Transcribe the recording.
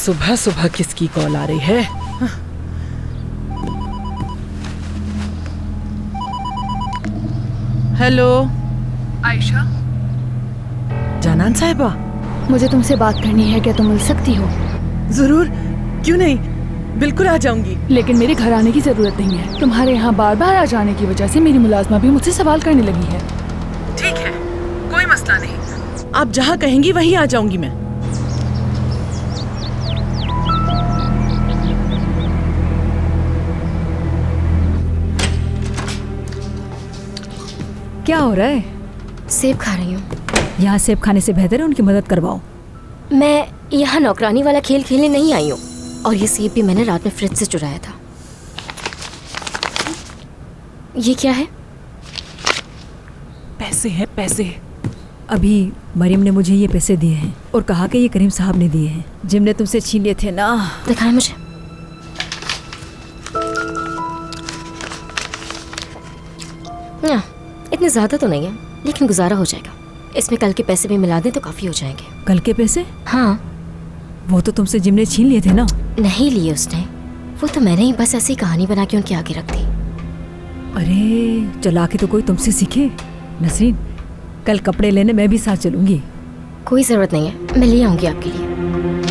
सुबह सुबह किसकी कॉल आ रही है? हेलो आयशा। जानान साहिबा, मुझे तुमसे बात करनी है, क्या तुम मिल सकती हो? जरूर, क्यों नहीं, बिल्कुल आ जाऊंगी। लेकिन मेरे घर आने की जरूरत नहीं है। तुम्हारे यहाँ बार बार आ जाने की वजह से मेरी मुलाजमा भी मुझसे सवाल करने लगी है। ठीक है, कोई मसला नहीं, आप जहाँ कहेंगी वहीं आ जाऊंगी मैं। क्या हो रहा है? सेब खा रही हूँ। यहाँ सेब खाने से बेहतर है उनकी मदद करवाओ। मैं यहाँ नौकरानी वाला खेल खेलने नहीं आई हूँ, और ये सेब भी मैंने रात में फ्रिज से चुराया था। ये क्या है? पैसे हैं, पैसे। अभी मरियम ने मुझे ये पैसे दिए हैं और कहा कि ये करीम साहब ने दिए हैं। जिम ने तुमसे छीन लिए थे ना। दिखाएं मुझे। इतने ज्यादा तो नहीं है, लेकिन गुजारा हो जाएगा। इसमें कल के पैसे भी मिला दें तो काफी हो जाएंगे। कल के पैसे? हाँ। वो तो तुमसे जिम ने छीन लिए थे ना। नहीं लिए उसने, वो तो मैंने ही बस ऐसी कहानी बना के उनके आगे रख दी। अरे चला के तो कोई तुमसे सीखे। नसरीन, कल कपड़े लेने मैं भी साथ चलूंगी। कोई जरूरत नहीं है, मैं ले आऊंगी आपके लिए।